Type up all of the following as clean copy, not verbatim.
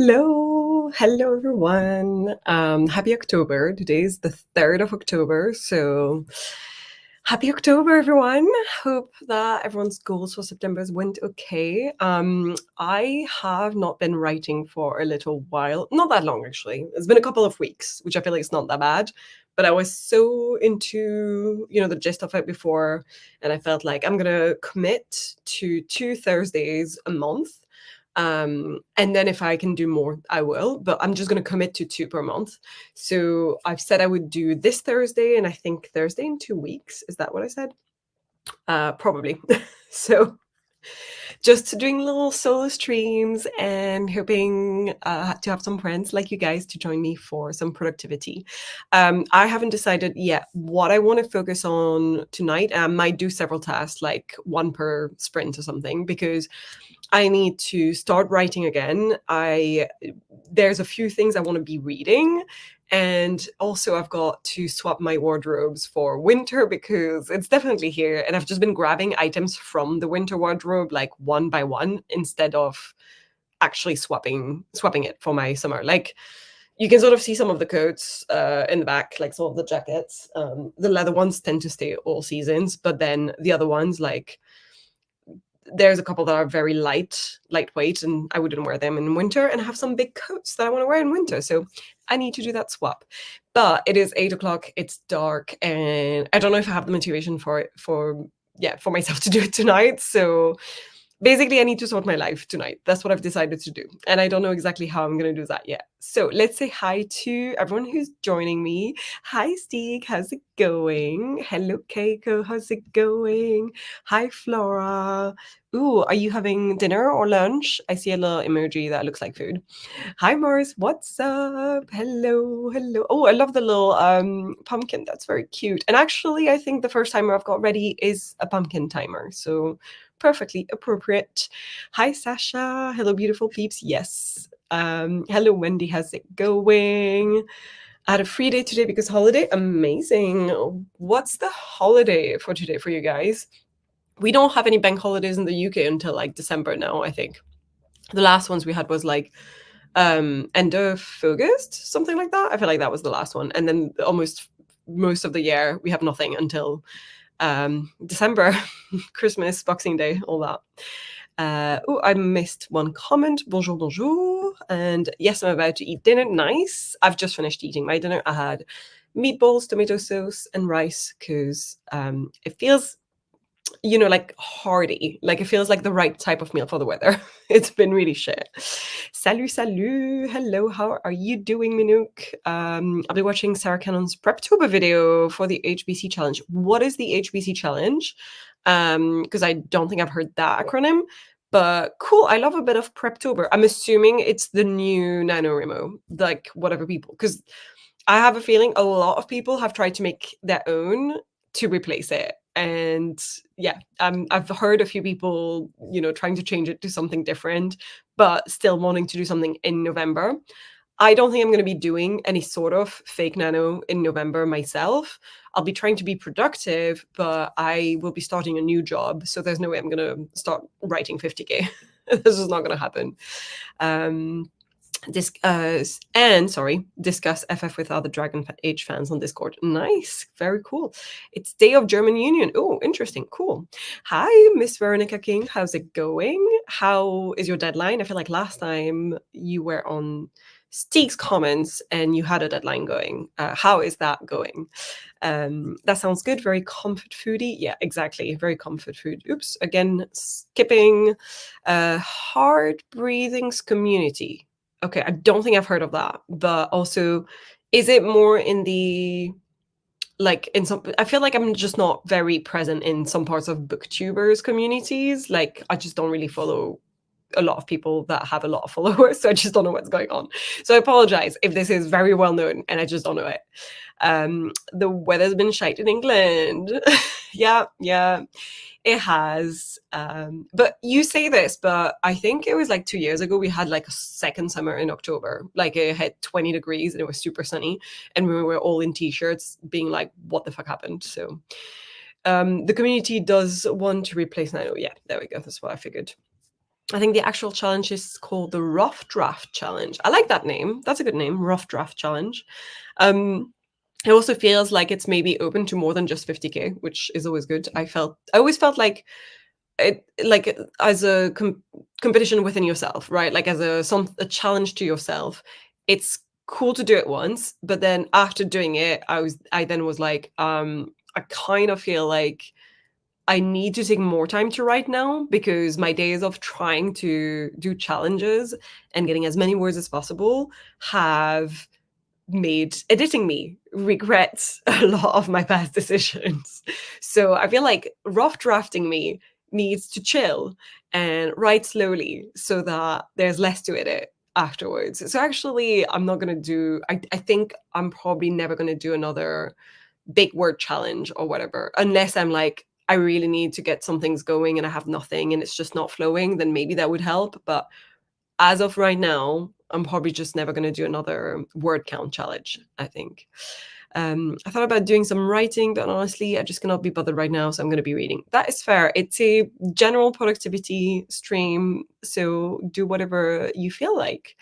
Hello everyone. Happy October. Today's the 3rd of October, so happy October, everyone. Hope that everyone's goals for September went okay. I have not been writing for a little while, not that long actually. It's been a couple of weeks, which I feel like is not that bad. But I was so into, the gist of it before, and I felt like I'm gonna commit to 2 Thursdays a month, and then if I can do more, I will. But I'm just going to commit to two per month. So I've said I would do this Thursday, and I think Thursday in 2 weeks. Is that what I said? Probably. So just doing little solo streams and hoping to have some friends like you guys to join me for some productivity. I haven't decided yet what I want to focus on tonight. I might do several tasks, like one per sprint or something, because I need to start writing again. There's a few things I want to be reading, and also I've got to swap my wardrobes for winter because it's definitely here, and I've just been grabbing items from the winter wardrobe like one by one instead of actually swapping it for my summer. Like, you can sort of see some of the coats in the back, like some of the jackets. The leather ones tend to stay all seasons, but then the other ones, like, there's a couple that are very lightweight, and I wouldn't wear them in winter. And I have some big coats that I want to wear in winter, so I need to do that swap. But it is 8 o'clock. It's dark, and I don't know if I have the motivation for myself to do it tonight. So basically, I need to sort my life tonight. That's what I've decided to do, and I don't know exactly how I'm going to do that yet. So let's say hi to everyone who's joining me. Hi, Steve. How's it going? Hello, Keiko. How's it going? Hi, Flora. Ooh, are you having dinner or lunch? I see a little emoji that looks like food. Hi, Mars. What's up? Hello. Oh, I love the little pumpkin. That's very cute. And actually, I think the first timer I've got ready is a pumpkin timer. So perfectly appropriate. Hi, Sasha. Hello, beautiful peeps. Yes. Hello, Wendy. How's it going? I had a free day today because holiday. Amazing. What's the holiday for today for you guys? We don't have any bank holidays in the UK until like December now, I think. The last ones we had was like end of August, something like that. I feel like that was the last one. And then almost most of the year we have nothing until December, Christmas, Boxing Day, all that. Oh, I missed one comment. Bonjour, bonjour. And yes, I'm about to eat dinner. Nice. I've just finished eating my dinner. I had meatballs, tomato sauce, and rice because it feels, like hearty. Like, it feels like the right type of meal for the weather. It's been really shit. Salut, salut. Hello, how are you doing, Minook? I'll be watching Sarah Cannon's Preptober video for the HBC challenge. What is the HBC challenge? Because I don't think I've heard that acronym. But cool, I love a bit of Preptober. I'm assuming it's the new NaNoWriMo, like whatever people, because I have a feeling a lot of people have tried to make their own to replace it. And yeah, I've heard a few people, trying to change it to something different, but still wanting to do something in November. I don't think I'm going to be doing any sort of fake nano in November myself. I'll be trying to be productive, but I will be starting a new job. So there's no way I'm going to start writing 50K. This is not going to happen. Discuss FF with other Dragon Age fans on Discord. Nice, very cool. It's Day of German Union. Oh, interesting, cool. Hi, Miss Veronica King. How's it going? How is your deadline? I feel like last time you were on Steve's comments and you had a deadline going. How is that going? That sounds good. Very comfort foodie. Yeah, exactly. Very comfort food. Oops, again, skipping. Hard Breathing's community. Okay, I don't think I've heard of that. But also, is it more in the, like, in some, I feel like I'm just not very present in some parts of booktubers communities. Like, I just don't really follow a lot of people that have a lot of followers, so I just don't know what's going on. So I apologize if this is very well known and I just don't know it. The weather's been shite in England. yeah, it has. But you say this, but I think it was like 2 years ago we had like a second summer in October. Like, it had 20 degrees and it was super sunny, and we were all in t-shirts being like, what the fuck happened? So the community does want to replace Nano. Yeah, there we go. That's what I figured. I think the actual challenge is called the Rough Draft Challenge. I like that name. That's a good name, Rough Draft Challenge. Um, it also feels like it's maybe open to more than just 50K, which is always good. I always felt like it, like as a competition within yourself, right? Like as a challenge to yourself. It's cool to do it once, but then after doing it, I then was like, I kind of feel like I need to take more time to write now because my days of trying to do challenges and getting as many words as possible have made editing me regret a lot of my past decisions. So I feel like rough drafting me needs to chill and write slowly so that there's less to edit afterwards. So actually, I'm not going to do, I think I'm probably never going to do another big word challenge or whatever, unless I'm like, I really need to get some things going and I have nothing and it's just not flowing, then maybe that would help. But as of right now, I'm probably just never going to do another word count challenge, I think. I thought about doing some writing, but honestly, I just cannot be bothered right now. So I'm going to be reading. That is fair. It's a general productivity stream. So do whatever you feel like.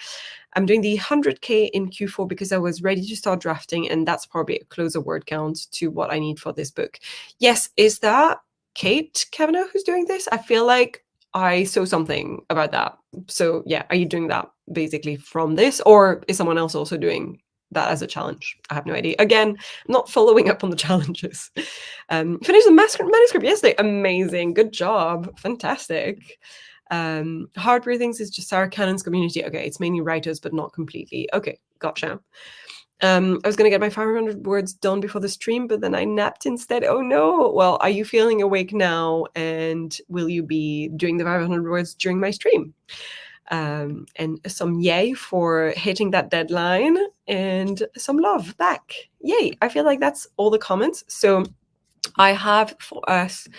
I'm doing the 100K in Q4 because I was ready to start drafting. And that's probably a closer word count to what I need for this book. Yes. Is that Kate Kavanagh who's doing this? I feel like I saw something about that. So yeah, are you doing that basically from this, or is someone else also doing that as a challenge? I have no idea. Again, I'm not following up on the challenges. Finished the manuscript yesterday. Amazing. Good job. Fantastic. Hard Breathings is just Sarah Cannon's community. Okay, it's mainly writers, but not completely. Okay, gotcha. I was going to get my 500 words done before the stream, but then I napped instead. Oh no. Well, are you feeling awake now? And will you be doing the 500 words during my stream? And some yay for hitting that deadline and some love back. Yay. I feel like that's all the comments. So I have for us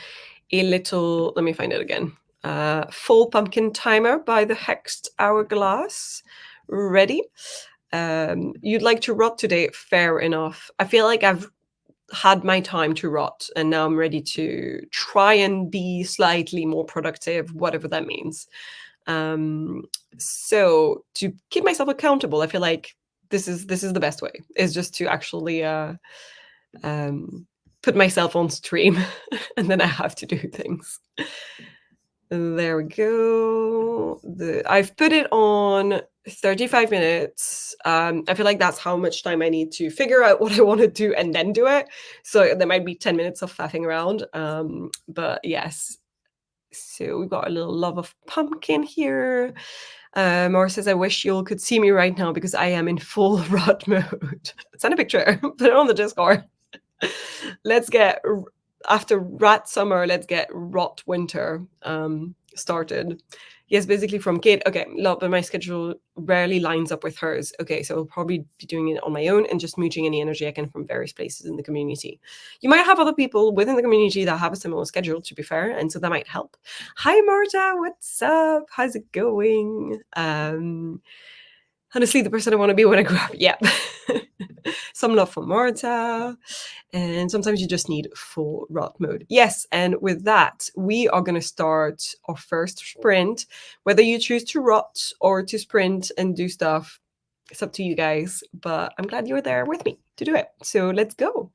a little, let me find it again. Full pumpkin timer by the Hexed Hourglass. Ready? You'd like to rot today? Fair enough. I feel like I've had my time to rot and now I'm ready to try and be slightly more productive, whatever that means. So to keep myself accountable, I feel like this is the best way, is just to actually put myself on stream and then I have to do things. There we go. I've put it on 35 minutes. I feel like that's how much time I need to figure out what I want to do and then do it. So there might be 10 minutes of faffing around. But yes. So we've got a little love of pumpkin here. Maura says, I wish you all could see me right now because I am in full rot mode. Send a picture. Put it on the Discord. Let's get after rat summer, let's get rot winter started. Yes, basically from Kate. Okay, love, but my schedule rarely lines up with hers. Okay, so I'll probably be doing it on my own and just mooching any energy I can from various places in the community. You might have other people within the community that have a similar schedule, to be fair, and so that might help. Hi, Marta, what's up? How's it going? Honestly, the person I want to be when I grow up. Yeah. Some love for Marta. And sometimes you just need full rot mode. Yes, and with that, we are going to start our first sprint. Whether you choose to rot or to sprint and do stuff, it's up to you guys. But I'm glad you're there with me to do it. So let's go.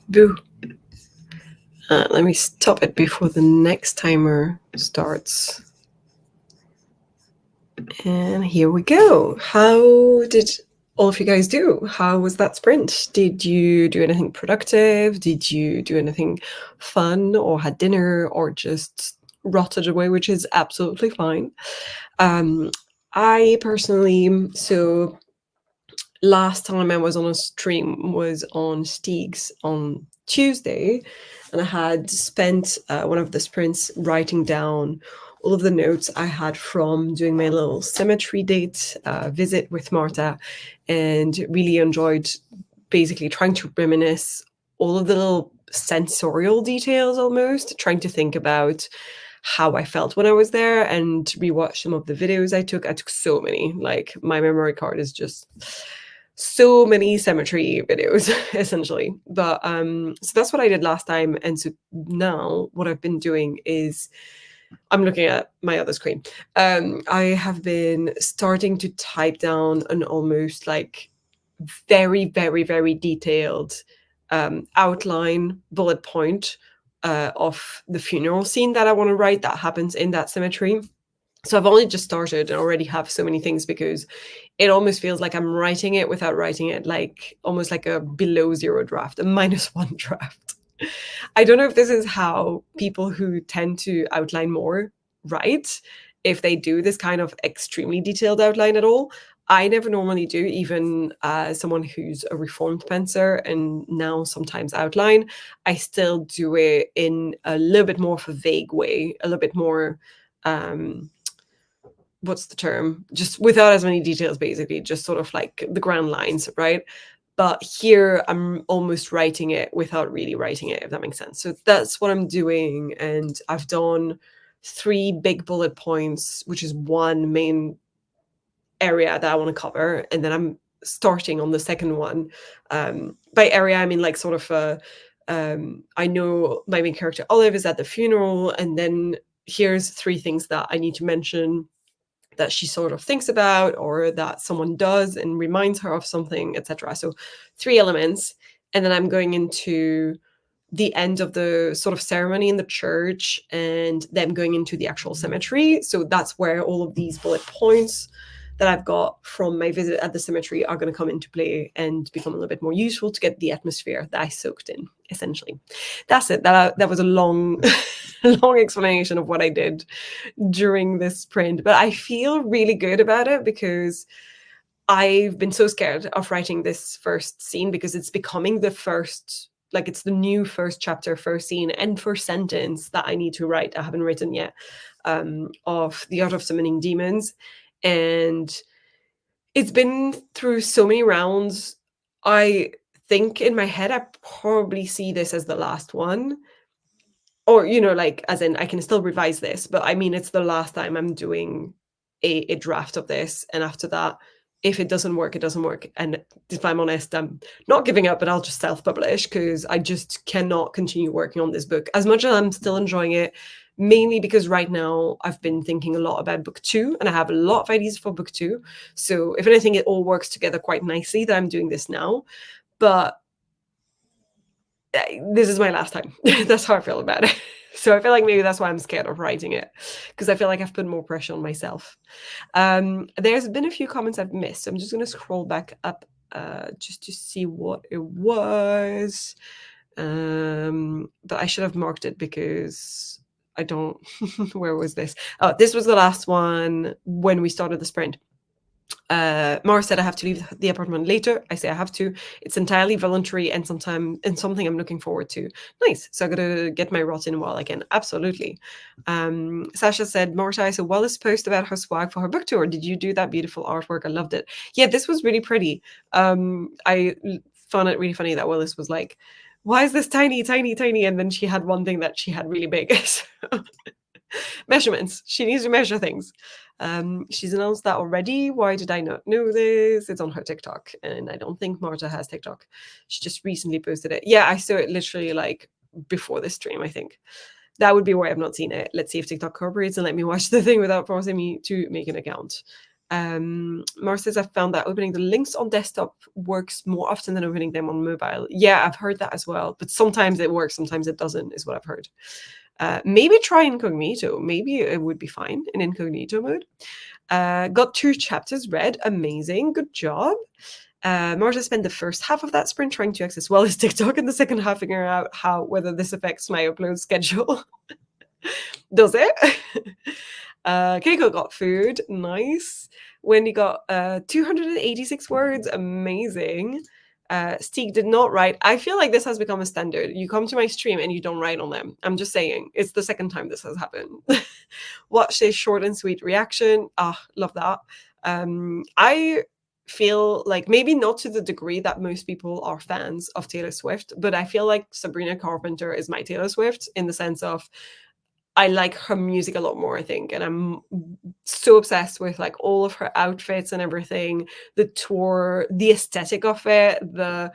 Boo. Let me stop it before the next timer starts. And here we go. How did all of you guys do? How was that sprint? Did you do anything productive? Did you do anything fun or had dinner or just rotted away, which is absolutely fine? I personally, so last time I was on a stream was on Steeg's on Tuesday, and I had spent one of the sprints writing down all of the notes I had from doing my little cemetery date visit with Marta, and really enjoyed basically trying to reminisce all of the little sensorial details, almost trying to think about how I felt when I was there and rewatch some of the videos I took. I took so many, like my memory card is just so many cemetery videos essentially. But so that's what I did last time, and so now what I've been doing is I'm looking at my other screen. I have been starting to type down an almost like very, very, very detailed outline bullet point of the funeral scene that I want to write that happens in that cemetery. So I've only just started and already have so many things because it almost feels like I'm writing it without writing it, like almost like a below zero draft, a -1 draft. I don't know if this is how people who tend to outline more write, if they do this kind of extremely detailed outline at all. I never normally do, even as someone who's a reformed penser and now sometimes outline. I still do it in a little bit more of a vague way, a little bit more what's the term? Just without as many details, basically, just sort of like the grand lines, right? But here I'm almost writing it without really writing it, if that makes sense. So that's what I'm doing. And I've done 3 big bullet points, which is one main area that I want to cover. And then I'm starting on the second one. By area, I mean like sort of I know my main character Olive is at the funeral, and then here's 3 things that I need to mention that she sort of thinks about or that someone does and reminds her of something, etc. So 3 elements. And then I'm going into the end of the sort of ceremony in the church and then going into the actual cemetery. So that's where all of these bullet points that I've got from my visit at the cemetery are going to come into play and become a little bit more useful to get the atmosphere that I soaked in, essentially. That's it. That was a long, long explanation of what I did during this sprint, but I feel really good about it because I've been so scared of writing this first scene because it's becoming the first, like it's the new first chapter, first scene, and first sentence that I need to write. I haven't written yet of The Art of Summoning Demons. And it's been through so many rounds. I think in my head, I probably see this as the last one. Or, you know, like, as in, I can still revise this, but I mean, it's the last time I'm doing a draft of this. And after that, if it doesn't work, it doesn't work. And if I'm honest, I'm not giving up, but I'll just self-publish because I just cannot continue working on this book. As much as I'm still enjoying it, mainly because right now I've been thinking a lot about book 2 and I have a lot of ideas for book 2. So if anything, it all works together quite nicely that I'm doing this now. But this is my last time. That's how I feel about it. So I feel like maybe that's why I'm scared of writing it, because I feel like I've put more pressure on myself. There's been a few comments I've missed. So I'm just going to scroll back up just to see what it was. But I should have marked it because I don't. Where was this? Oh, this was the last one when we started the sprint. Mara said I have to leave the apartment later. I say I have to. It's entirely voluntary and something I'm looking forward to. Nice. So I gotta get my rot in while I can. Absolutely. Sasha said, Marta, I saw Wallace post about her swag for her book tour. Did you do that beautiful artwork? I loved it. Yeah, this was really pretty. I found it really funny that Wallace was like, why is this tiny, tiny, tiny? And then she had one thing that she had really big. So measurements. She needs to measure things. She's announced that already. Why did I not know this? It's on her TikTok, and I don't think Marta has TikTok. She just recently posted it. Yeah, I saw it literally like before this stream, I think. that would be why I've not seen it. Let's see if TikTok cooperates and let me watch the thing without forcing me to make an account. Mars says, I've found that opening the links on desktop works more often than opening them on mobile. Yeah, I've heard that as well. But sometimes it works, sometimes it doesn't, is what I've heard. Maybe try incognito. Maybe it would be fine in incognito mode. Got 2 chapters read. Amazing. Good job. Marta spent the first half of that sprint trying to access well as TikTok and the second half figuring out whether this affects my upload schedule. Does it? Keiko got food. Nice. Wendy got 286 words. Amazing. Steeg did not write. I feel like this has become a standard. You come to my stream and you don't write on them. I'm just saying. It's the second time this has happened. Watch a short and sweet reaction. Love that. I feel like maybe not to the degree that most people are fans of Taylor Swift, but I feel like Sabrina Carpenter is my Taylor Swift in the sense of I like her music a lot more, I think. And I'm so obsessed with like all of her outfits and everything, the tour, the aesthetic of it, the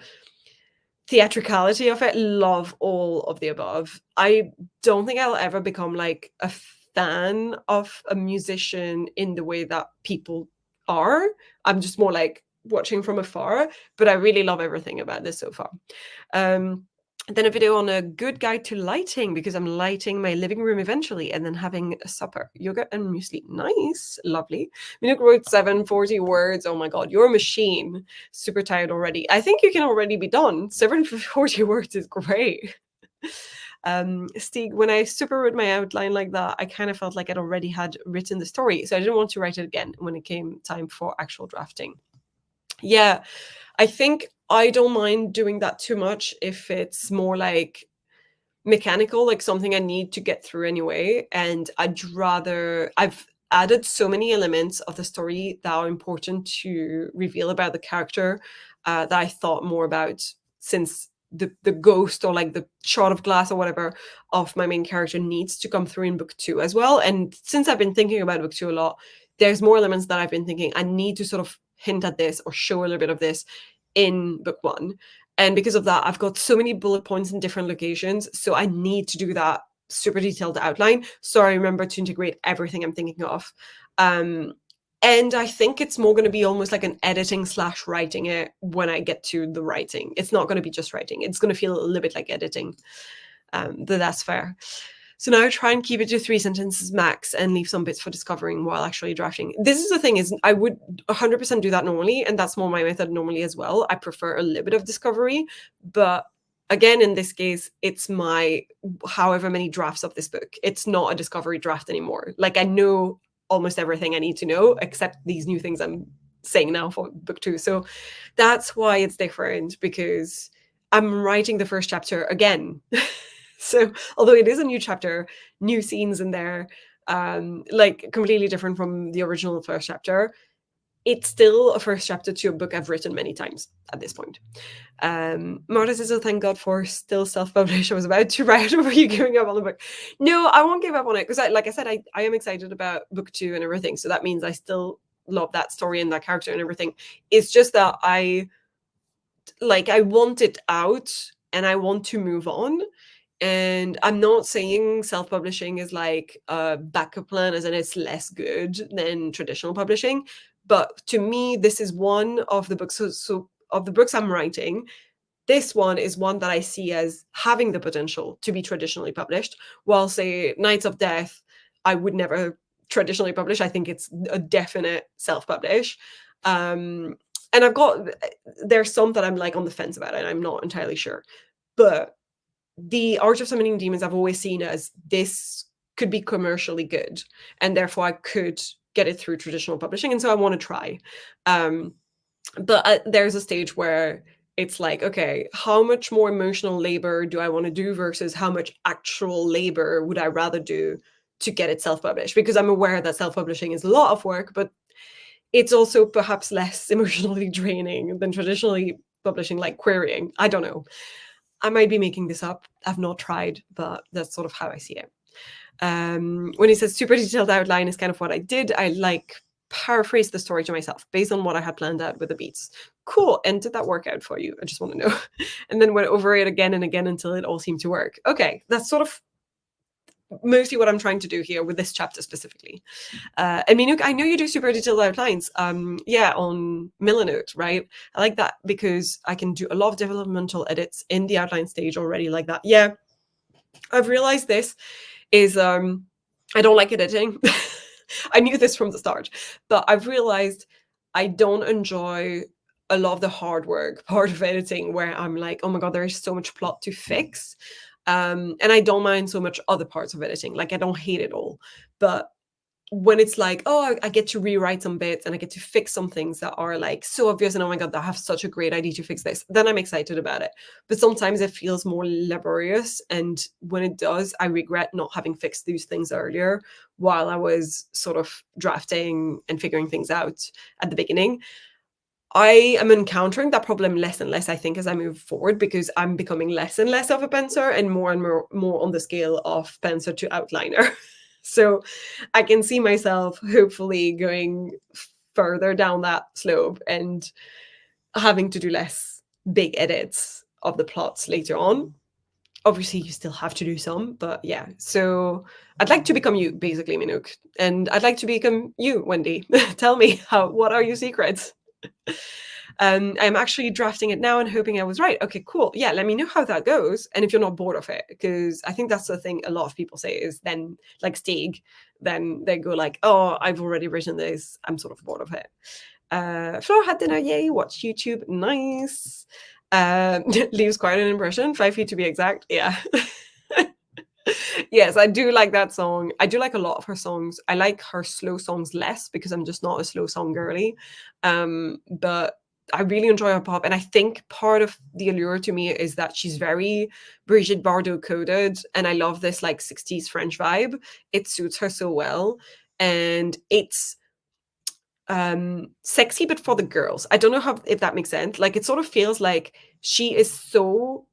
theatricality of it. Love all of the above. I don't think I'll ever become like a fan of a musician in the way that people are. I'm just more like watching from afar, but I really love everything about this so far. Then a video on a good guide to lighting because I'm lighting my living room eventually and then having a supper. Yogurt and muesli. Nice. Lovely. Minuk wrote 740 words. Oh my God, you're a machine. Super tired already. I think you can already be done. 740 words is great. Stieg, when I super wrote my outline like that, I kind of felt like I'd already had written the story. So I didn't want to write it again when it came time for actual drafting. Yeah, I think I don't mind doing that too much if it's more like mechanical, like something I need to get through anyway. And I've added so many elements of the story that are important to reveal about the character that I thought more about since the ghost or like the shard of glass or whatever of my main character needs to come through in book 2 as well. And since I've been thinking about book 2 a lot, there's more elements that I've been thinking I need to sort of hint at this or show a little bit of this in book 1. And because of that, I've got so many bullet points in different locations. So I need to do that super detailed outline. So I remember to integrate everything I'm thinking of. And I think it's more going to be almost like an editing / writing it when I get to the writing. It's not going to be just writing. It's going to feel a little bit like editing. That's fair. So now I try and keep it to 3 sentences max and leave some bits for discovering while actually drafting. This is the thing, is I would 100% do that normally, and that's more my method normally as well. I prefer a little bit of discovery, but again, in this case, it's my however many drafts of this book. It's not a discovery draft anymore. Like I know almost everything I need to know, except these new things I'm saying now for book 2. So that's why it's different, because I'm writing the first chapter again. So although it is a new chapter, new scenes in there, like completely different from the original first chapter, it's still a first chapter to a book I've written many times at this point. Marta says, oh, thank God for still self-published. I was about to write over you giving up on the book. No, I won't give up on it because like I said, I am excited about book 2 and everything. So that means I still love that story and that character and everything. It's just that I want it out and I want to move on. And I'm not saying self-publishing is like a backup plan, as in it's less good than traditional publishing. But to me, this is one of the books. So of the books I'm writing, this one is one that I see as having the potential to be traditionally published. While say Knights of Death, I would never traditionally publish. I think it's a definite self-publish. And there's some that I'm like on the fence about, and I'm not entirely sure. But the Art of Summoning Demons I've always seen as this could be commercially good, and therefore I could get it through traditional publishing, and so I want to try. But there's a stage where it's like, okay, how much more emotional labor do I want to do versus how much actual labor would I rather do to get it self-published? Because I'm aware that self-publishing is a lot of work, but it's also perhaps less emotionally draining than traditionally publishing, like querying. I don't know. I might be making this up. I've not tried, but that's sort of how I see it. When he says super detailed outline is kind of what I did. I paraphrase the story to myself based on what I had planned out with the beats. Cool. And did that work out for you? I just want to know. And then went over it again and again until it all seemed to work. Okay. That's sort of mostly what I'm trying to do here with this chapter specifically. And Minook, I know you do super detailed outlines. Yeah, on Milanote, right? I like that because I can do a lot of developmental edits in the outline stage already like that. Yeah, I've realized this is I don't like editing. I knew this from the start, but I've realized I don't enjoy a lot of the hard work part of editing where I'm like, oh my god, there is so much plot to fix. And I don't mind so much other parts of editing. Like I don't hate it all. But when it's like, oh, I get to rewrite some bits and I get to fix some things that are like so obvious and oh my god, I have such a great idea to fix this, then I'm excited about it. But sometimes it feels more laborious, and when it does, I regret not having fixed these things earlier while I was sort of drafting and figuring things out at the beginning. I am encountering that problem less and less, I think, as I move forward, because I'm becoming less and less of a pencer and more on the scale of pencer to outliner. So I can see myself hopefully going further down that slope and having to do less big edits of the plots later on. Obviously, you still have to do some, but yeah. So I'd like to become you, basically, Minook, and I'd like to become you, Wendy. Tell me what are your secrets? I'm actually drafting it now and hoping I was right. Okay, cool. Yeah, let me know how that goes. And if you're not bored of it, because I think that's the thing a lot of people say is then, like Stieg, then they go like, oh, I've already written this. I'm sort of bored of it. Flora had dinner, yay, watch YouTube, nice. Leaves quite an impression, 5 feet to be exact. Yeah. Yes, I do like that song. I do like a lot of her songs. I like her slow songs less because I'm just not a slow song girly. But I really enjoy her pop. And I think part of the allure to me is that she's very Brigitte Bardot coded. And I love this like 60s French vibe. It suits her so well. And it's sexy, but for the girls. I don't know how if that makes sense. Like it sort of feels like she is so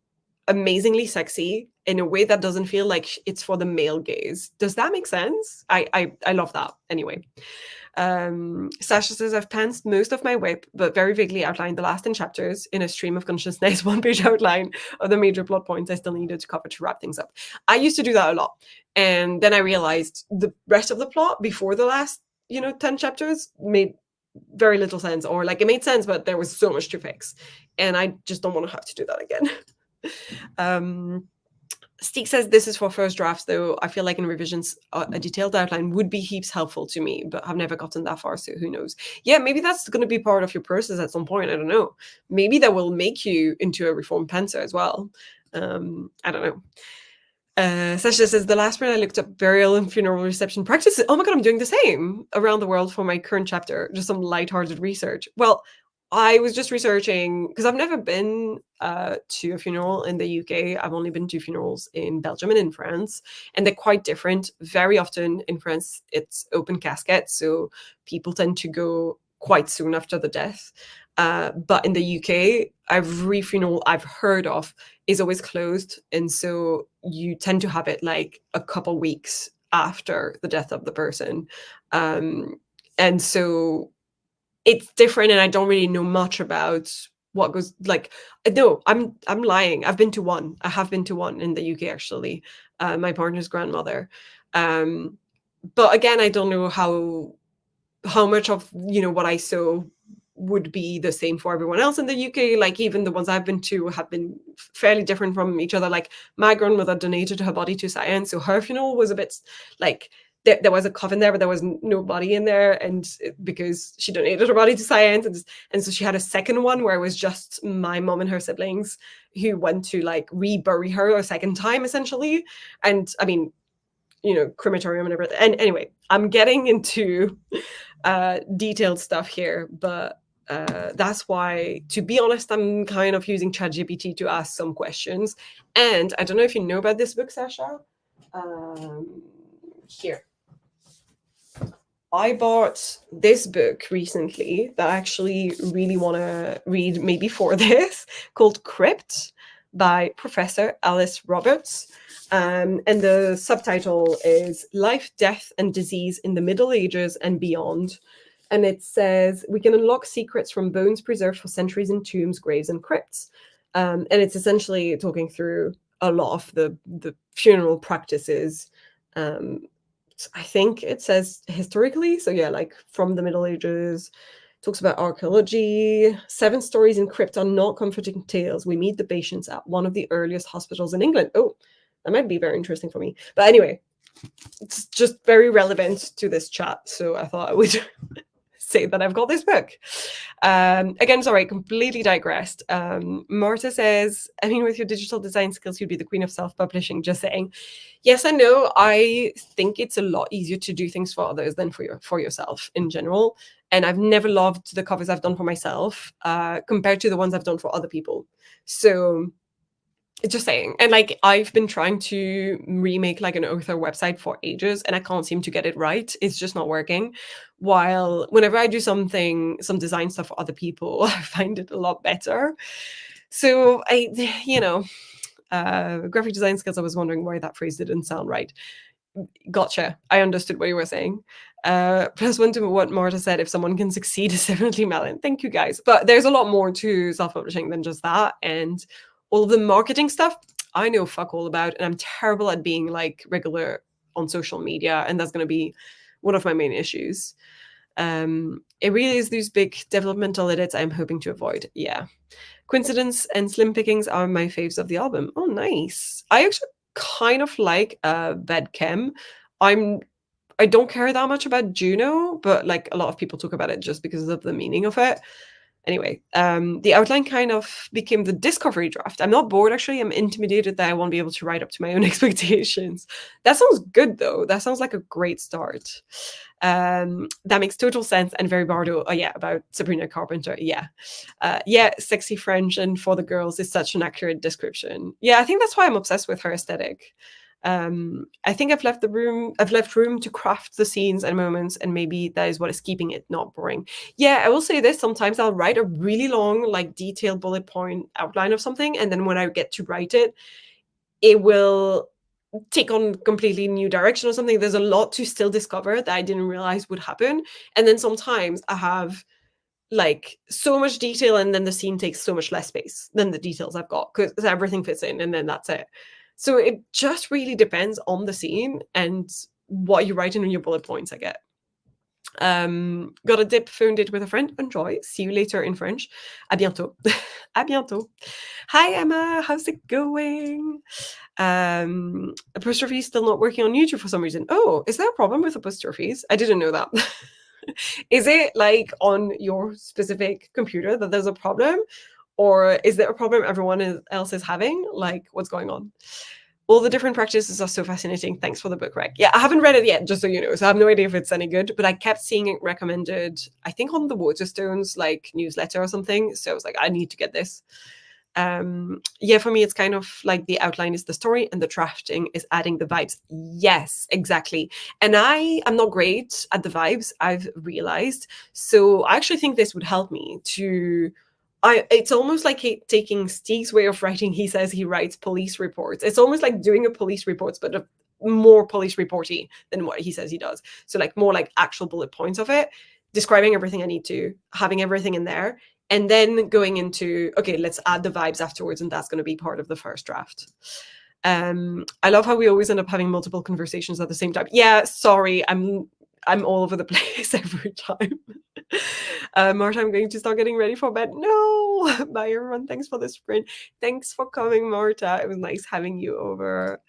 amazingly sexy in a way that doesn't feel like it's for the male gaze. Does that make sense? I love that. Anyway. Sasha says, I've pantsed most of my whip, but very vaguely outlined the last 10 chapters in a stream of consciousness, one-page outline of the major plot points I still needed to cover to wrap things up. I used to do that a lot. And then I realized the rest of the plot before the last, 10 chapters made very little sense, or like it made sense, but there was so much to fix. And I just don't want to have to do that again. Steek says this is for first drafts, though. I feel like in revisions, a detailed outline would be heaps helpful to me, but I've never gotten that far, so who knows? Yeah, maybe that's going to be part of your process at some point. I don't know. Maybe that will make you into a reformed pencer as well. I don't know. Sasha says, the last one I looked up burial and funeral reception practices. Oh my god, I'm doing the same around the world for my current chapter. Just some lighthearted research. Well, I was just researching because I've never been to a funeral in the UK. I've only been to funerals in Belgium and in France, and they're quite different. Very often in France, it's open casket, so people tend to go quite soon after the death. But in the UK, every funeral I've heard of is always closed, and so you tend to have it like a couple weeks after the death of the person, and so it's different, and I don't really know much about what goes like. No, I'm lying. I've been to one. I have been to one in the UK actually. My partner's grandmother. But again, I don't know how much of what I saw would be the same for everyone else in the UK. Like even the ones I've been to have been fairly different from each other. Like my grandmother donated her body to science, so her funeral was a bit like there was a coffin there, but there was no body in there, and because she donated her body to science, and so she had a second one where it was just my mom and her siblings who went to like rebury her a second time, essentially. And I mean, crematorium and everything. And anyway, I'm getting into detailed stuff here, but that's why, to be honest, I'm kind of using ChatGPT to ask some questions. And I don't know if you know about this book, Sasha. Here. I bought this book recently that I actually really want to read maybe for this, called Crypt by Professor Alice Roberts. And the subtitle is Life, Death, and Disease in the Middle Ages and Beyond. And it says, we can unlock secrets from bones preserved for centuries in tombs, graves, and crypts. And it's essentially talking through a lot of the funeral practices I think it says historically. So yeah, like from the Middle Ages. Talks about archaeology. 7 stories in crypt are not comforting tales. We meet the patients at one of the earliest hospitals in England. Oh, that might be very interesting for me. But anyway, it's just very relevant to this chat. So I thought I would say that I've got this book. Again, sorry, completely digressed. Marta says, I mean, with your digital design skills, you'd be the queen of self-publishing. Just saying. Yes, I know. I think it's a lot easier to do things for others than for yourself in general. And I've never loved the covers I've done for myself compared to the ones I've done for other people. So just saying. And like I've been trying to remake like an author website for ages and I can't seem to get it right. It's just not working. While whenever I do some design stuff for other people, I find it a lot better. So graphic design skills, I was wondering why that phrase didn't sound right. Gotcha. I understood what you were saying. Plus one to what Marta said, if someone can succeed, is definitely Malin. Thank you guys. But there's a lot more to self-publishing than just that. And all of the marketing stuff, I know fuck all about. And I'm terrible at being like regular on social media. And that's going to be one of my main issues. It really is these big developmental edits I'm hoping to avoid. Yeah. Coincidence and Slim Pickings are my faves of the album. Oh, nice. I actually kind of like Bad Chem. I don't care that much about Juno, but like a lot of people talk about it just because of the meaning of it. Anyway, the outline kind of became the discovery draft. I'm not bored, actually. I'm intimidated that I won't be able to write up to my own expectations. That sounds good, though. That sounds like a great start. That makes total sense and very Bardo. Oh, yeah, about Sabrina Carpenter. Yeah. Yeah, sexy French and for the girls is such an accurate description. Yeah, I think that's why I'm obsessed with her aesthetic. I think I've left room to craft the scenes and moments, and maybe that is what is keeping it not boring. Yeah, I will say this, sometimes I'll write a really long, like detailed bullet point outline of something, and then when I get to write it, it will take on completely new direction or something. There's a lot to still discover that I didn't realize would happen. And then sometimes I have like so much detail and then the scene takes so much less space than the details I've got because everything fits in and then that's it. So it just really depends on the scene and what you write in your bullet points, I get. Got a dip, phoned it with a friend. Enjoy. See you later in French. À bientôt. À bientôt. Hi, Emma. How's it going? Apostrophe still not working on YouTube for some reason. Oh, is there a problem with apostrophes? I didn't know that. Is it like on your specific computer that there's a problem? Or is there a problem everyone else is having? Like, what's going on? All the different practices are so fascinating. Thanks for the book rec. Yeah, I haven't read it yet, just so you know. So I have no idea if it's any good, but I kept seeing it recommended, I think on the Waterstones like newsletter or something. So I was like, I need to get this. Yeah, for me, it's kind of like the outline is the story and the drafting is adding the vibes. Yes, exactly. And I'm not great at the vibes, I've realized. So I actually think this would help me to it's almost like taking Steve's way of writing. He says he writes police reports. It's almost like doing a police reports, but a more police reporty than what he says he does. So like more like actual bullet points of it, describing everything I need to, having everything in there, and then going into, okay, let's add the vibes afterwards, and that's going to be part of the first draft. I love how we always end up having multiple conversations at the same time. Yeah, sorry, I'm all over the place every time. Marta, I'm going to start getting ready for bed. No! Bye, everyone. Thanks for the sprint. Thanks for coming, Marta. It was nice having you over.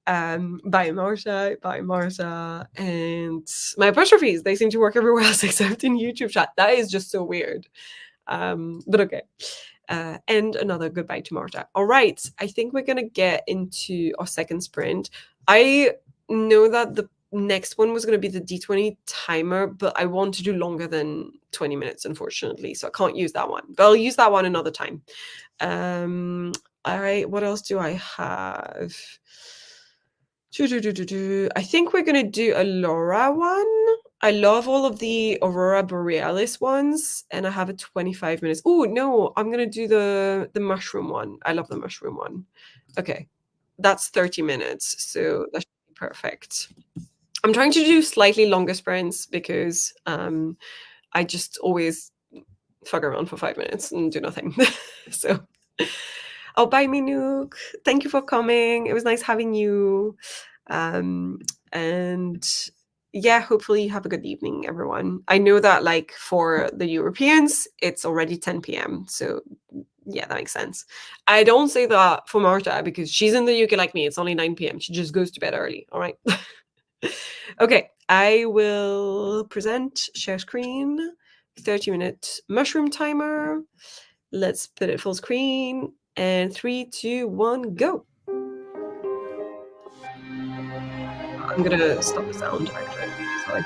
Bye, Marta. Bye, Marta. And my apostrophes, they seem to work everywhere else except in YouTube chat. That is just so weird. But okay. And another goodbye to Marta. All right. I think we're going to get into our second sprint. I know that the next one was going to be the D20 timer, but I want to do longer than 20 minutes, unfortunately. So I can't use that one, but I'll use that one another time. What else do I have? I think we're going to do a Laura one. I love all of the Aurora Borealis ones, and I have a 25 minutes. Oh, no, I'm going to do the mushroom one. I love the mushroom one. Okay, that's 30 minutes, so that should be perfect. I'm trying to do slightly longer sprints because I just always fuck around for 5 minutes and do nothing. So, oh, bye, Minook. Thank you for coming. It was nice having you. And yeah, hopefully you have a good evening, everyone. I know that like for the Europeans, it's already 10 p.m. So yeah, that makes sense. I don't say that for Marta because she's in the UK like me. It's only 9 p.m. She just goes to bed early. All right. Okay, I will present share screen, 30-minute mushroom timer. Let's put it full screen. And 3, 2, 1, go. I'm gonna stop the sound actually. Sorry.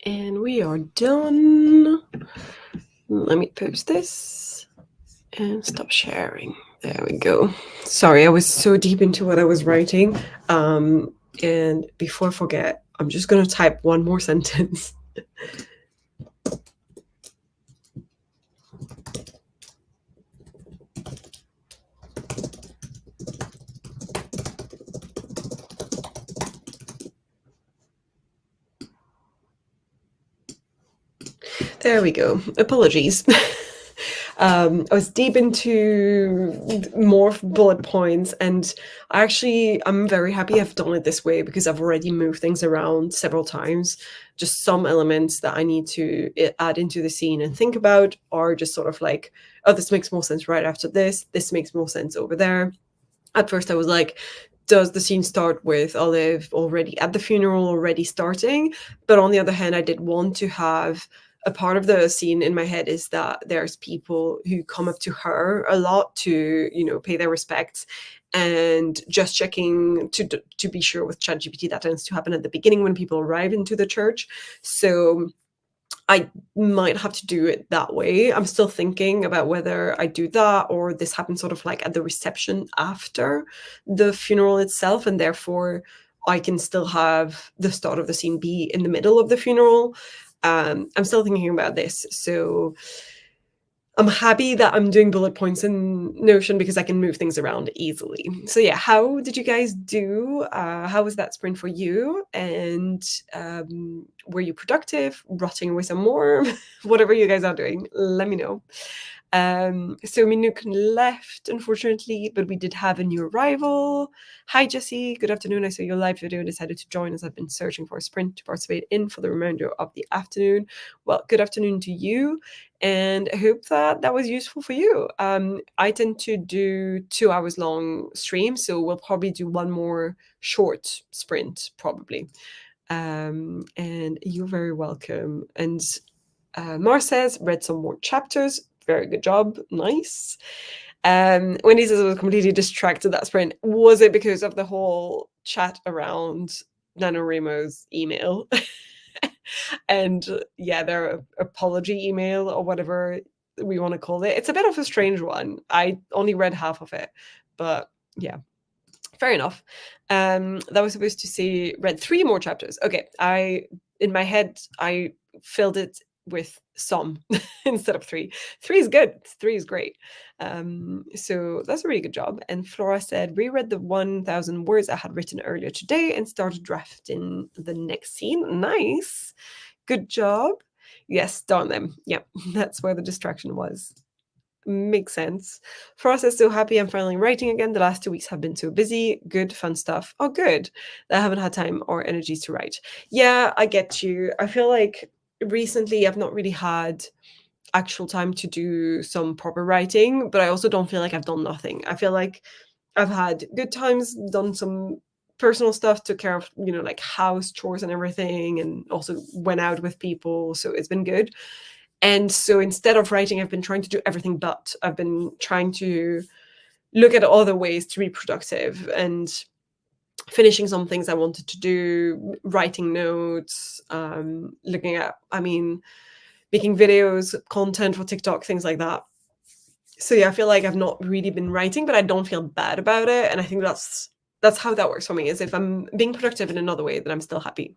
And we are done. Let me post this and stop sharing. There we go. Sorry, I was so deep into what I was writing. And before I forget, I'm just going to type one more sentence. There we go. Apologies. I was deep into more bullet points, and I'm very happy I've done it this way because I've already moved things around several times. Just some elements that I need to add into the scene and think about are just sort of like, oh, this makes more sense right after this. This makes more sense over there. At first, I was like, does the scene start with Olive already at the funeral, already starting? But on the other hand, I did want to have a part of the scene in my head is that there's people who come up to her a lot to, pay their respects. And just checking to be sure with ChatGPT, that tends to happen at the beginning when people arrive into the church. So I might have to do it that way. I'm still thinking about whether I do that or this happens sort of like at the reception after the funeral itself, and therefore I can still have the start of the scene be in the middle of the funeral. I'm still thinking about this. So I'm happy that I'm doing bullet points in Notion because I can move things around easily. So yeah, how did you guys do? How was that sprint for you? And were you productive, rotting away some more? Whatever you guys are doing, let me know. So Minuk left, unfortunately, but we did have a new arrival. Hi, Jessie. Good afternoon. I saw your live video and decided to join as I've been searching for a sprint to participate in for the remainder of the afternoon. Well, good afternoon to you, and I hope that was useful for you. I tend to do 2 hours long streams, so we'll probably do one more short sprint, probably. And you're very welcome. And Mar says, read some more chapters. Very good job. Nice. When he says I was completely distracted that sprint, was it because of the whole chat around NaNoWriMo's email? And yeah, their apology email or whatever we want to call it. It's a bit of a strange one. I only read half of it, but yeah. Fair enough. That was supposed to say read 3 more chapters. Okay, in my head I filled it with some instead of 3. 3 is good. 3 is great. So that's a really good job. And Flora said, reread the 1,000 words I had written earlier today and started drafting the next scene. Nice. Good job. Yes, darn them. Yeah, that's where the distraction was. Makes sense. For us, I'm so happy I'm finally writing again. The last 2 weeks have been so busy. Good, fun stuff. Oh, good. I haven't had time or energy to write. Yeah, I get you. I feel like recently I've not really had actual time to do some proper writing, but I also don't feel like I've done nothing. I feel like I've had good times, done some personal stuff, took care of, like house chores and everything, and also went out with people. So it's been good. And so instead of writing, I've been trying to do everything but. I've been trying to look at other ways to be productive and finishing some things I wanted to do, writing notes, looking at, making videos, content for TikTok, things like that. So yeah, I feel like I've not really been writing, but I don't feel bad about it. And I think that's how that works for me, is if I'm being productive in another way, then I'm still happy.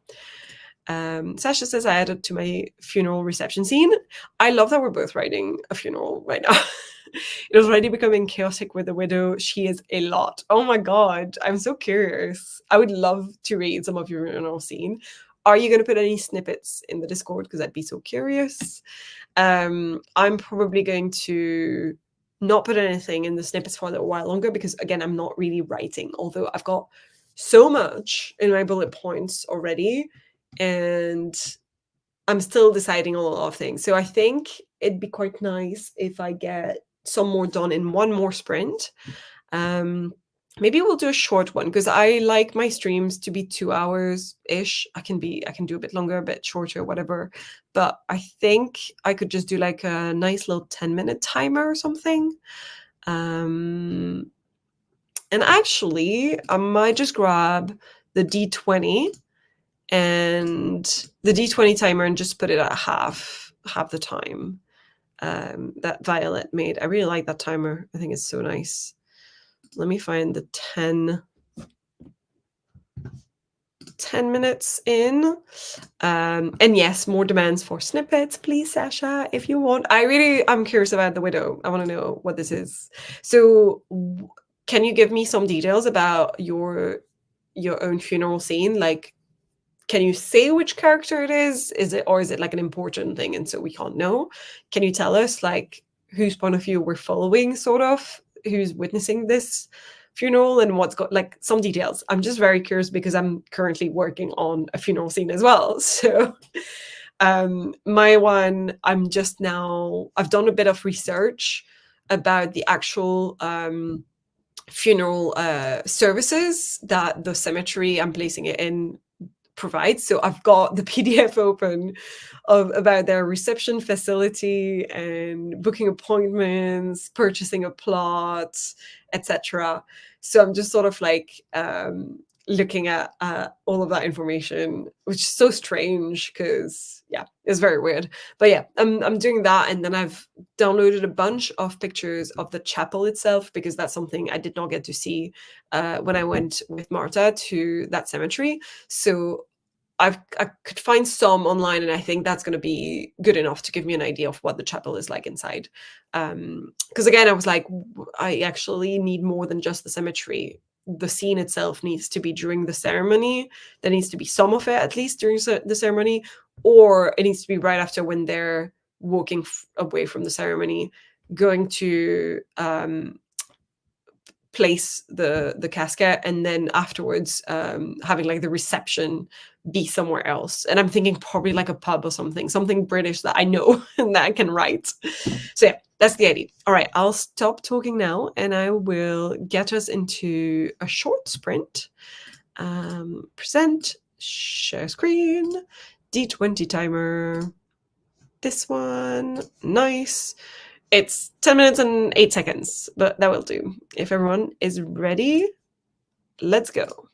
Sasha says, I added to my funeral reception scene. I love that we're both writing a funeral right now. It was already becoming chaotic with the widow. She is a lot. Oh my God. I'm so curious. I would love to read some of your funeral scene. Are you going to put any snippets in the Discord? Because I'd be so curious. I'm probably going to not put anything in the snippets for a little while longer because, again, I'm not really writing, although I've got so much in my bullet points already. And I'm still deciding on a lot of things. So I think it'd be quite nice if I get some more done in one more sprint. Maybe we'll do a short one because I like my streams to be 2 hours ish. I can do a bit longer, a bit shorter, whatever. But I think I could just do like a nice little 10-minute timer or something. And actually, I might just grab the D20 and the D20 timer and just put it at half the time that Violet made. I really like that timer. I think it's so nice. Let me find the 10 minutes in. And yes, more demands for snippets, please, Sasha, if you want. I'm curious about the widow. I want to know what this is. So, can you give me some details about your own funeral scene? Like, can you say which character it is? Or is it like an important thing, and so we can't know? Can you tell us like whose point of view we're following, sort of, who's witnessing this funeral and what's got like some details? I'm just very curious because I'm currently working on a funeral scene as well. So my one, I've done a bit of research about the actual funeral services that the cemetery I'm placing it in provides. So I've got the PDF open about their reception facility and booking appointments, purchasing a plot, etc. So I'm just sort of like looking at all of that information, which is so strange because yeah, it's very weird. But yeah, I'm doing that, and then I've downloaded a bunch of pictures of the chapel itself because that's something I did not get to see when I went with Marta to that cemetery. So I could find some online, and I think that's going to be good enough to give me an idea of what the chapel is like inside. Because again, I was like, I actually need more than just the cemetery. The scene itself needs to be during the ceremony. There needs to be some of it at least during the ceremony, or it needs to be right after when they're walking away from the ceremony, going to place the casket, and then afterwards having like the reception be somewhere else. And I'm thinking probably like a pub or something British that I know and that I can write. So yeah, that's the idea. All right, I'll stop talking now and I will get us into a short sprint. Present, share screen, D20 timer. This one, nice. It's 10 minutes and 8 seconds, but that will do. If everyone is ready, let's go.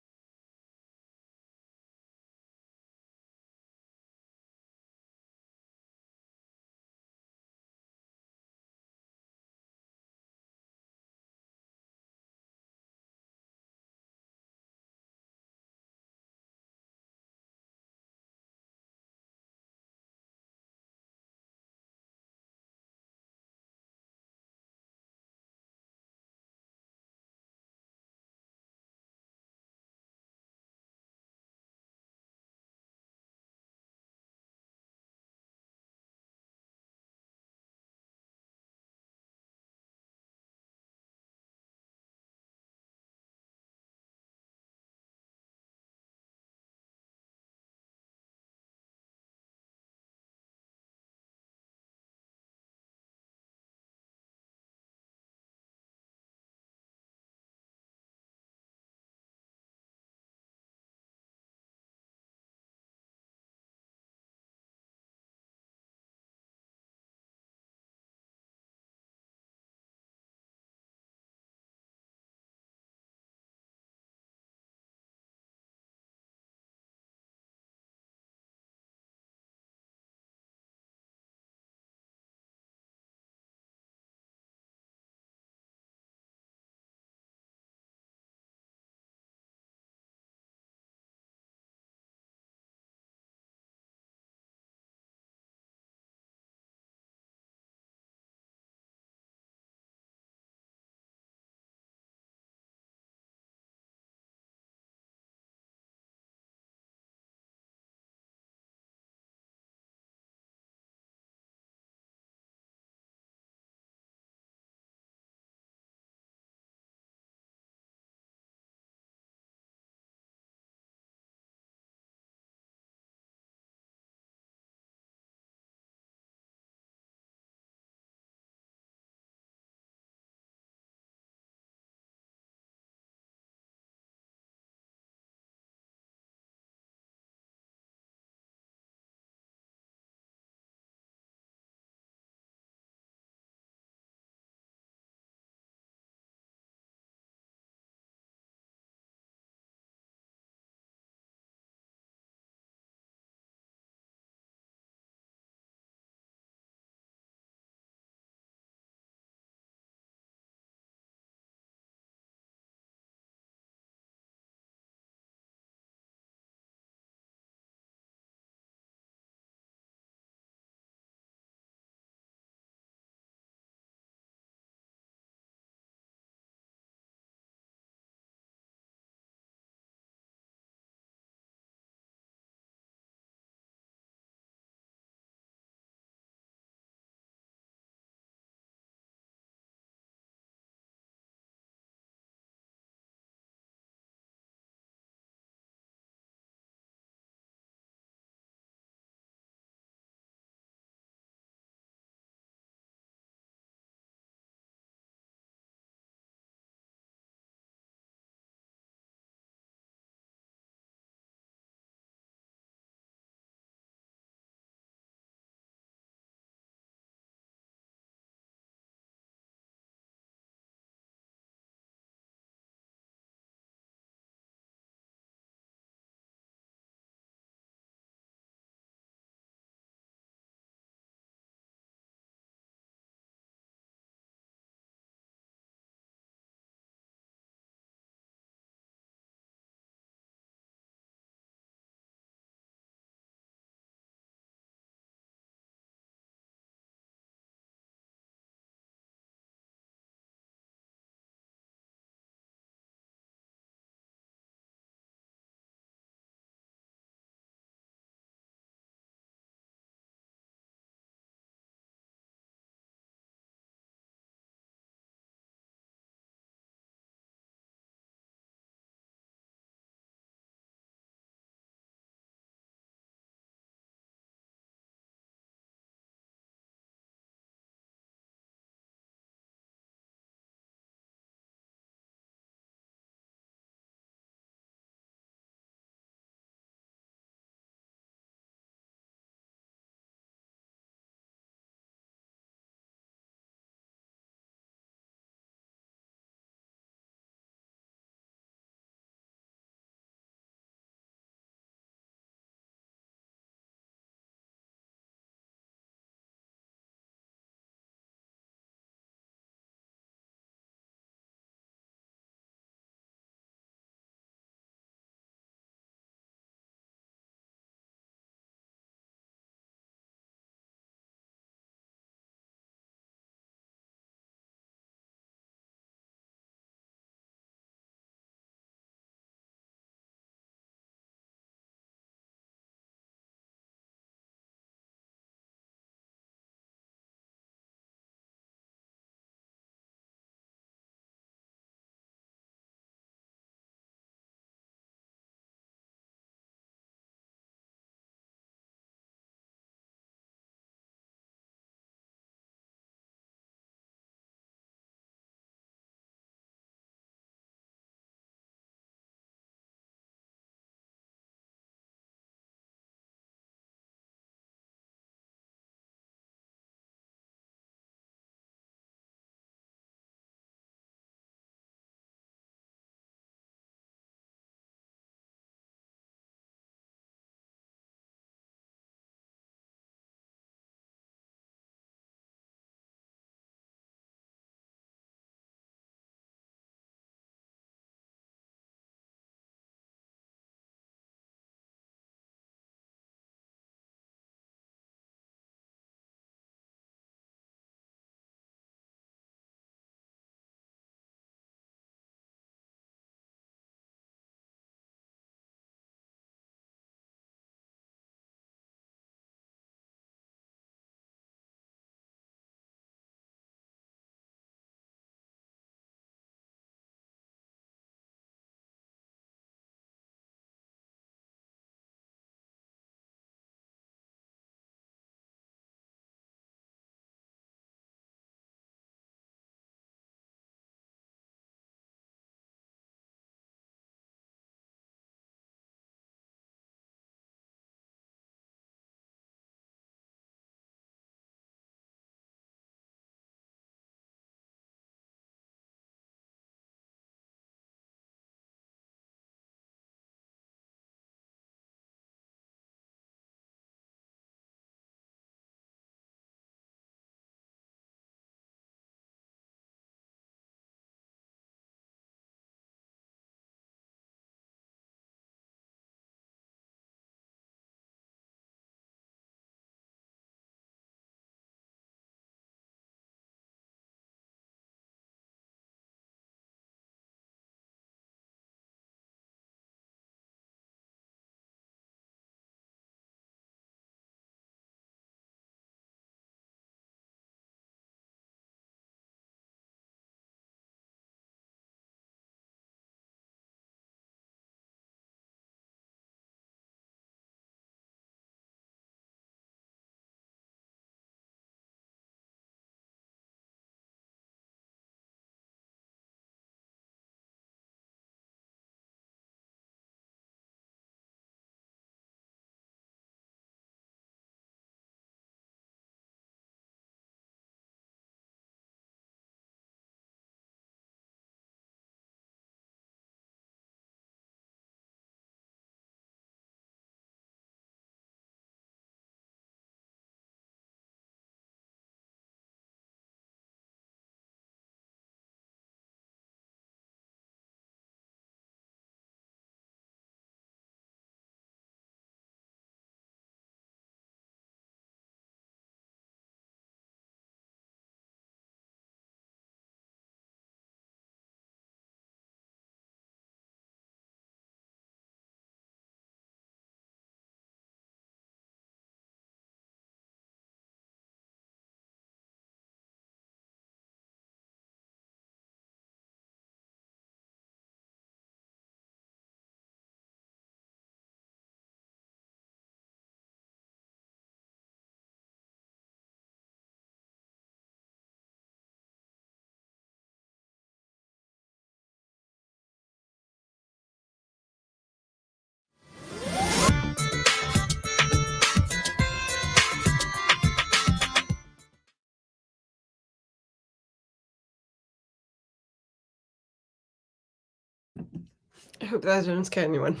I hope that didn't scare anyone.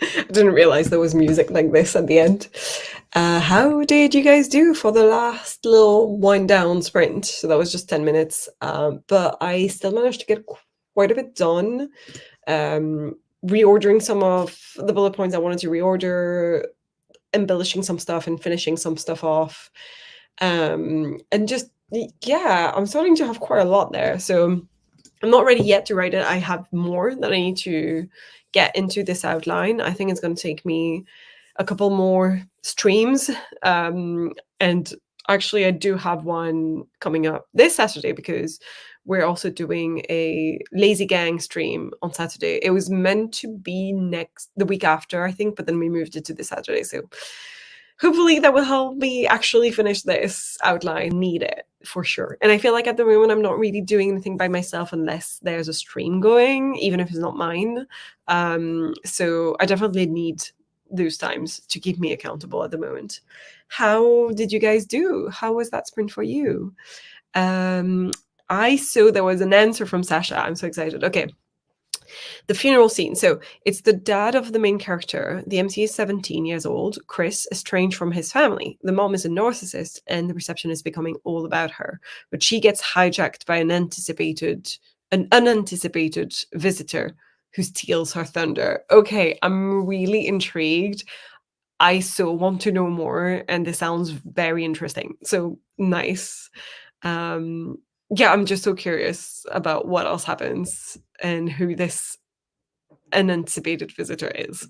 I didn't realize there was music like this at the end. How did you guys do for the last little wind down sprint? So that was just 10 minutes, but I still managed to get quite a bit done. Reordering some of the bullet points I wanted to reorder, embellishing some stuff and finishing some stuff off. And just, yeah, I'm starting to have quite a lot there. So I'm not ready yet to write it. I have more that I need to get into this outline. I think it's going to take me a couple more streams. And actually, I do have one coming up this Saturday because we're also doing a Lazy Gang stream on Saturday. It was meant to be the week after, I think, but then we moved it to this Saturday. So hopefully that will help me actually finish this outline. Need it for sure. And I feel like at the moment I'm not really doing anything by myself unless there's a stream going, even if it's not mine. So I definitely need those times to keep me accountable at the moment. How did you guys do? How was that sprint for you? I saw there was an answer from Sasha. I'm so excited. Okay. The funeral scene. So it's the dad of the main character. The MC is 17 years old. Chris, estranged from his family. The mom is a narcissist, and the reception is becoming all about her. But she gets hijacked by an unanticipated visitor who steals her thunder. Okay, I'm really intrigued. I so want to know more, and this sounds very interesting. So nice. Yeah, I'm just so curious about what else happens and who this unanticipated visitor is.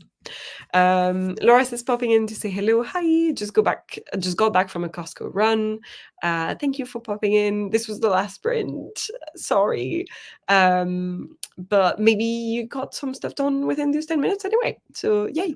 Loris is popping in to say hello. Hi, just got back from a Costco run. Thank you for popping in. This was the last sprint. Sorry. But maybe you got some stuff done within those 10 minutes anyway. So yay.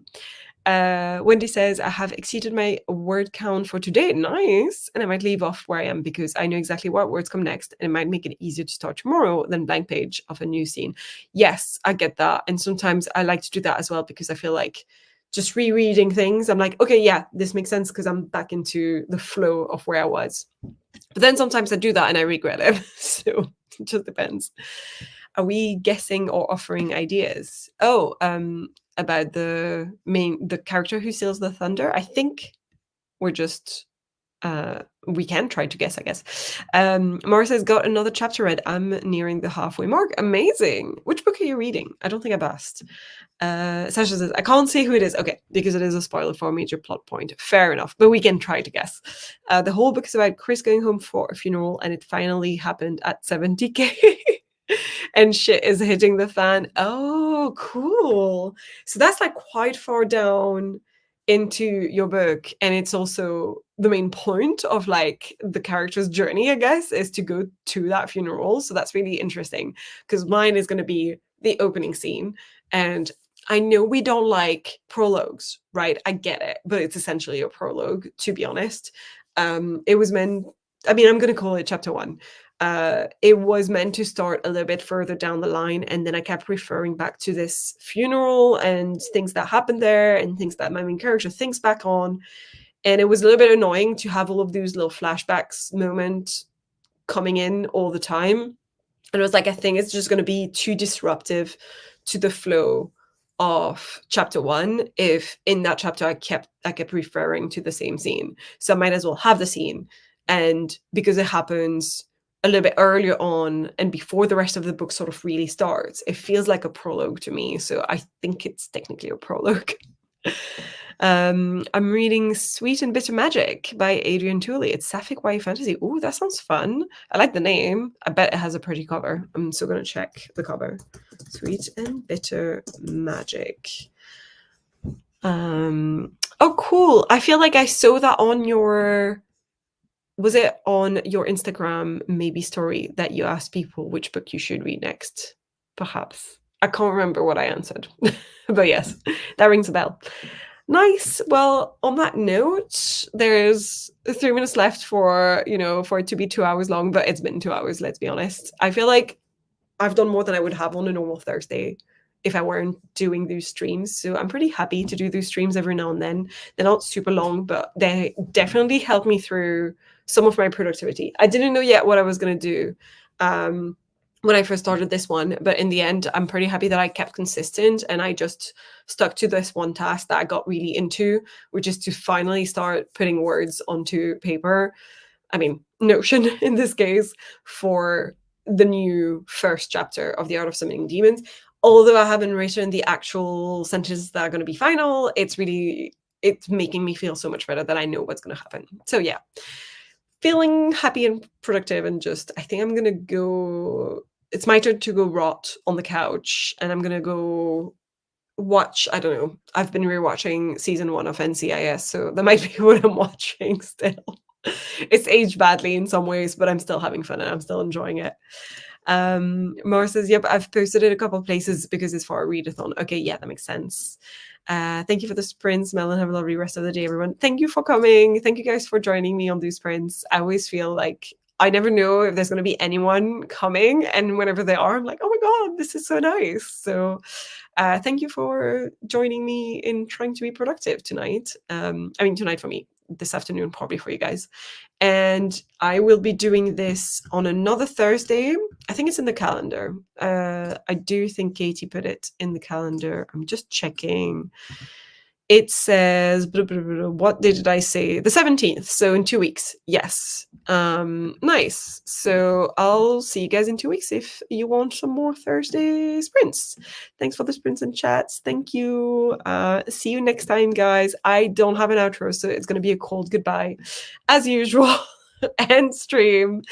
Wendy says, I have exceeded my word count for today. Nice. And I might leave off where I am because I know exactly what words come next, and it might make it easier to start tomorrow than blank page of a new scene. Yes, I get that. And sometimes I like to do that as well because I feel like just rereading things, I'm like, okay, yeah, this makes sense because I'm back into the flow of where I was. But then sometimes I do that and I regret it. So it just depends. Are we guessing or offering ideas? Oh, about the character who steals the thunder. I think we're just we can try to guess, I guess. Morris has got another chapter read. I'm nearing the halfway mark. Amazing. Which book are you reading? I don't think I've asked. Sasha says, I can't say who it is. Okay, because it is a spoiler for a major plot point. Fair enough, but we can try to guess. The whole book is about Chris going home for a funeral, and it finally happened at 70K. And shit is hitting the fan. Oh, cool. So that's like quite far down into your book, and it's also the main point of like the character's journey, I guess, is to go to that funeral. So that's really interesting because mine is going to be the opening scene. And I know we don't like prologues, right? I get it, but it's essentially a prologue, to be honest. It was meant, I mean, I'm going to call it chapter 1. It was meant to start a little bit further down the line, and then I kept referring back to this funeral and things that happened there and things that my main character thinks back on. And it was a little bit annoying to have all of those little flashbacks moments coming in all the time. And I was like, I think it's just going to be too disruptive to the flow of chapter 1 if in that chapter I kept referring to the same scene. So I might as well have the scene, and because it happens a little bit earlier on and before the rest of the book sort of really starts, it feels like a prologue to me. So I think it's technically a prologue. I'm reading Sweet and Bitter Magic by Adrian Tooley. It's sapphic YA fantasy. Oh, that sounds fun. I like the name. I bet it has a pretty cover. I'm still going to check the cover. Sweet and Bitter Magic. Oh, cool. I feel like I saw that on your... Was it on your Instagram maybe story that you asked people which book you should read next? Perhaps. I can't remember what I answered. But yes, that rings a bell. Nice. Well, on that note, there's 3 minutes left for it to be 2 hours long, but it's been 2 hours, let's be honest. I feel like I've done more than I would have on a normal Thursday if I weren't doing those streams. So I'm pretty happy to do those streams every now and then. They're not super long, but they definitely help me through some of my productivity. I didn't know yet what I was going to do when I first started this one. But in the end, I'm pretty happy that I kept consistent and I just stuck to this one task that I got really into, which is to finally start putting words onto paper. I mean, Notion in this case, for the new first chapter of The Art of Summoning Demons. Although I haven't written the actual sentences that are going to be final, it's making me feel so much better that I know what's going to happen. So yeah, feeling happy and productive, and just I think I'm gonna go. It's my turn to go rot on the couch, and I'm gonna go watch. I don't know. I've been rewatching season 1 of NCIS, so that might be what I'm watching still. It's aged badly in some ways, but I'm still having fun and I'm still enjoying it. Mara says, yep, I've posted it a couple of places because it's for a readathon. Okay, yeah, that makes sense. Thank you for the sprints, Malin. Have a lovely rest of the day, everyone. Thank you for coming. Thank you guys for joining me on these sprints. I always feel like I never know if there's going to be anyone coming, and whenever they are, I'm like, oh my god, this is so nice. So thank you for joining me in trying to be productive tonight. Tonight for me, this afternoon probably for you guys. And I will be doing this on another Thursday. I think it's in the calendar. I do think Katie put it in the calendar. I'm just checking. It says, blah, blah, blah, what day did I say? The 17th. So in 2 weeks. Yes. Nice. So I'll see you guys in 2 weeks if you want some more Thursday sprints. Thanks for the sprints and chats. Thank you. See you next time, guys. I don't have an outro, so it's going to be a cold goodbye as usual. End stream.